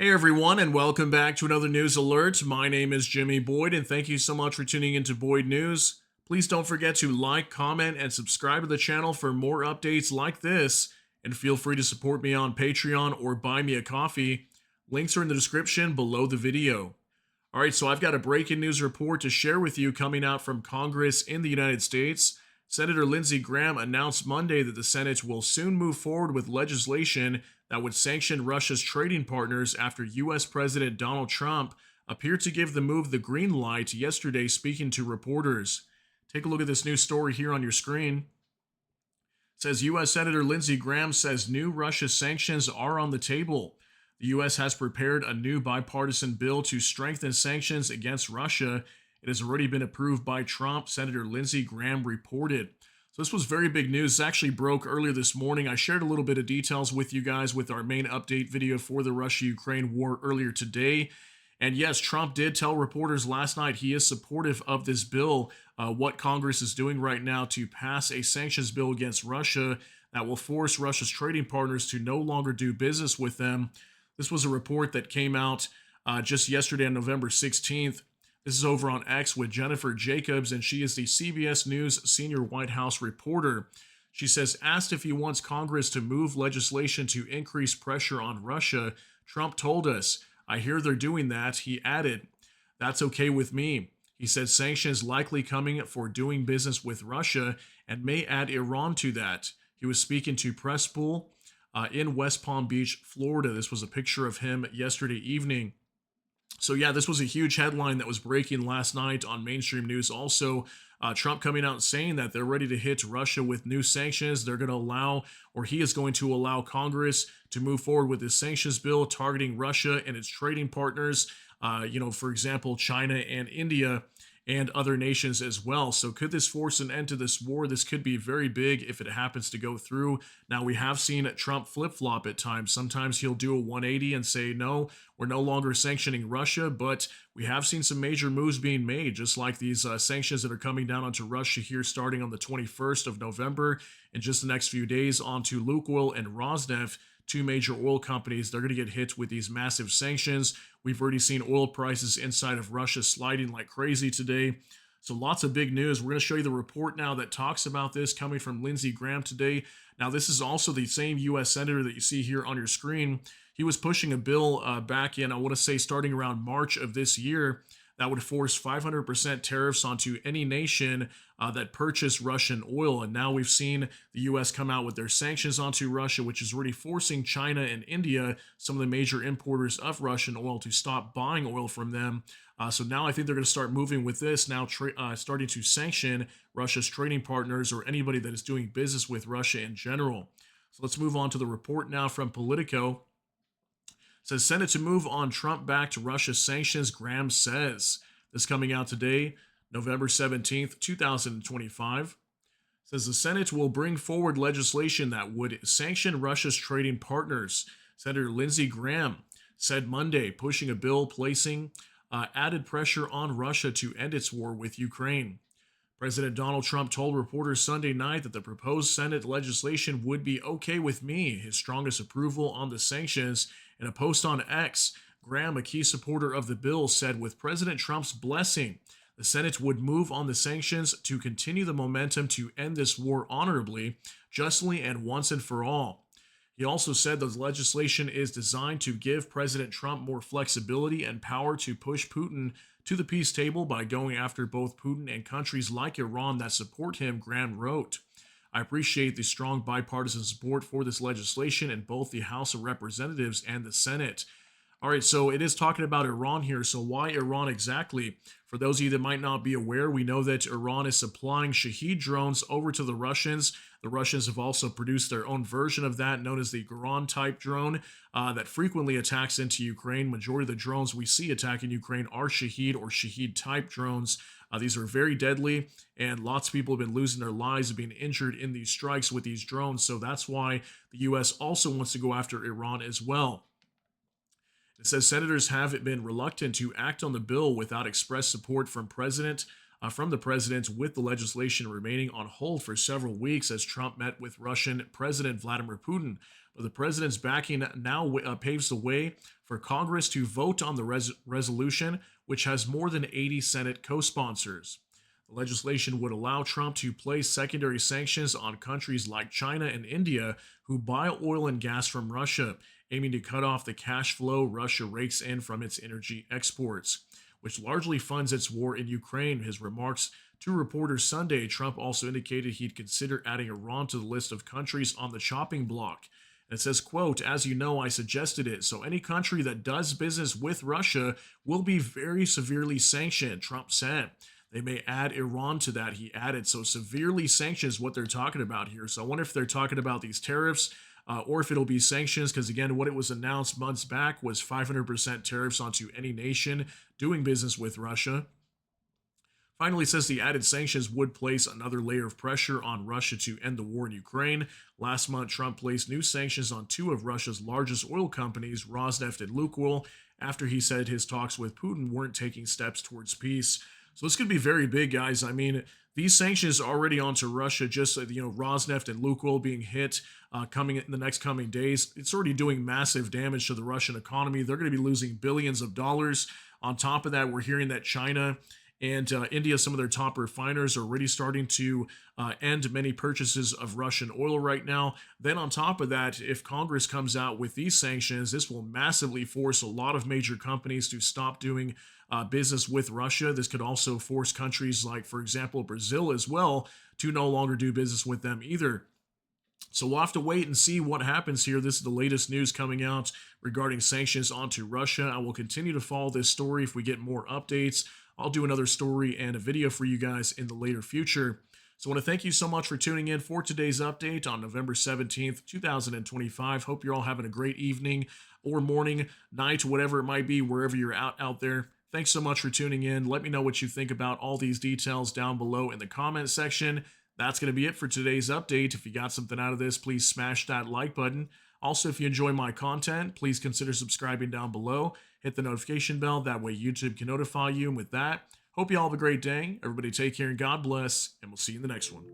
Hey everyone, and welcome back to another news alert. My name is Jimmy Boyd, and thank you so much for tuning into Boyd News. Please don't forget to like, comment, and subscribe to the channel for more updates like this. And feel free to support me on Patreon or buy me a coffee. Links are in the description below the video. All right, so I've got a breaking news report to share with you coming out from Congress in the United States. Senator Lindsey Graham announced Monday that the Senate will soon move forward with legislation that would sanction Russia's trading partners after U.S. President Donald Trump appeared to give the move the green light yesterday, speaking to reporters. Take a look at this new story here on your screen. It says U.S. Senator Lindsey Graham says new Russia sanctions are on the table. The U.S. has prepared a new bipartisan bill to strengthen sanctions against Russia. It has already been approved by Trump, Senator Lindsey Graham reported. So this was very big news. This actually broke earlier this morning. I shared a little bit of details with you guys with our main update video for the Russia-Ukraine war earlier today. And yes, Trump did tell reporters last night he is supportive of this bill, what Congress is doing right now to pass a sanctions bill against Russia that will force Russia's trading partners to no longer do business with them. This was a report that came out just yesterday on November 16th. This is over on X with Jennifer Jacobs, and she is the CBS News senior White House reporter. She says, asked if he wants Congress to move legislation to increase pressure on Russia, Trump told us, I hear they're doing that. He added, that's okay with me. He said sanctions likely coming for doing business with Russia and may add Iran to that. He was speaking to Press Pool in West Palm Beach, Florida. This was a picture of him yesterday evening. So yeah, this was a huge headline that was breaking last night on mainstream news. Also, Trump coming out saying that they're ready to hit Russia with new sanctions. They're going to allow, or he is going to allow Congress to move forward with this sanctions bill targeting Russia and its trading partners. For example, China and India and other nations as well. So could this force an end to this war? This could be very big if it happens to go through. Now, we have seen Trump flip-flop at times. Sometimes he'll do a 180 and say, no, we're no longer sanctioning Russia, but we have seen some major moves being made, just like these sanctions that are coming down onto Russia here starting on the 21st of November. In just the next few days, onto Lukoil and Rosneft, two major oil companies. They're going to get hit with these massive sanctions. We've already seen oil prices inside of Russia sliding like crazy today. So lots of big news. We're going to show you the report now that talks about this coming from Lindsey Graham today. Now, this is also the same U.S. Senator that you see here on your screen. He was pushing a bill back in, I want to say, starting around March of this year that would force 500% tariffs onto any nation that purchased Russian oil. And now we've seen the U.S. come out with their sanctions onto Russia, which is really forcing China and India, some of the major importers of Russian oil, to stop buying oil from them. So now I think they're going to start moving with this, now starting to sanction Russia's trading partners or anybody that is doing business with Russia in general. So let's move on to the report now from Politico. Says Senate to move on Trump-backed Russia sanctions, Graham says. This coming out today, November 17th, 2025. Says the Senate will bring forward legislation that would sanction Russia's trading partners. Senator Lindsey Graham said Monday, pushing a bill placing added pressure on Russia to end its war with Ukraine. President Donald Trump told reporters Sunday night that the proposed Senate legislation would be okay with me, his strongest approval on the sanctions. In a post on X, Graham, a key supporter of the bill, said with President Trump's blessing, the Senate would move on the sanctions to continue the momentum to end this war honorably, justly, and once and for all. He also said the legislation is designed to give President Trump more flexibility and power to push Putin to the peace table by going after both Putin and countries like Iran that support him, Graham wrote. I appreciate the strong bipartisan support for this legislation in both the House of Representatives and the Senate. All right, so it is talking about Iran here. So why Iran exactly? For those of you that might not be aware, we know that Iran is supplying Shahed drones over to the Russians. The Russians have also produced their own version of that, known as the Garan-type drone, that frequently attacks into Ukraine. Majority of the drones we see attacking Ukraine are Shahed or Shahed-type drones. These are very deadly, and lots of people have been losing their lives and being injured in these strikes with these drones. So that's why the U.S. also wants to go after Iran as well. It says senators have been reluctant to act on the bill without express support from President from the president, with the legislation remaining on hold for several weeks as Trump met with Russian President Vladimir Putin. But the president's backing now paves the way for Congress to vote on the resolution, which has more than 80 Senate co sponsors. The legislation would allow Trump to place secondary sanctions on countries like China and India who buy oil and gas from Russia, aiming to cut off the cash flow Russia rakes in from its energy exports, which largely funds its war in Ukraine. His remarks to reporters Sunday, Trump also indicated he'd consider adding Iran to the list of countries on the chopping block. And it says, quote, "As you know, I suggested it. So any country that does business with Russia will be very severely sanctioned," Trump said. They may add Iran to that, he added. So severely sanctioned is what they're talking about here. So I wonder if they're talking about these tariffs or if it'll be sanctions, because again, what it was announced months back was 500% tariffs onto any nation doing business with Russia. Finally, says the added sanctions would place another layer of pressure on Russia to end the war in Ukraine. Last month, Trump placed new sanctions on two of Russia's largest oil companies, Rosneft and Lukoil, after he said his talks with Putin weren't taking steps towards peace. So this could be very big, guys. I mean, these sanctions are already onto Russia. Just Rosneft and Lukoil being hit coming in the next coming days. It's already doing massive damage to the Russian economy. They're going to be losing billions of dollars. On top of that, we're hearing that China and India, some of their top refiners, are already starting to end many purchases of Russian oil right now. Then on top of that, if Congress comes out with these sanctions, this will massively force a lot of major companies to stop doing business with Russia. This could also force countries like, for example, Brazil as well, to no longer do business with them either. So we'll have to wait and see what happens here. This is the latest news coming out regarding sanctions onto Russia. I will continue to follow this story. If we get more updates, I'll do another story and a video for you guys in the later future. So I want to thank you so much for tuning in for today's update on November 17th, 2025. Hope you're all having a great evening or morning, night, whatever it might be, wherever you're out there. Thanks so much for tuning in. Let me know what you think about all these details down below in the comment section. That's going to be it for today's update. If you got something out of this, please smash that like button. Also, if you enjoy my content, please consider subscribing down below. Hit the notification bell. That way YouTube can notify you. And with that, hope you all have a great day. Everybody take care and God bless. And we'll see you in the next one.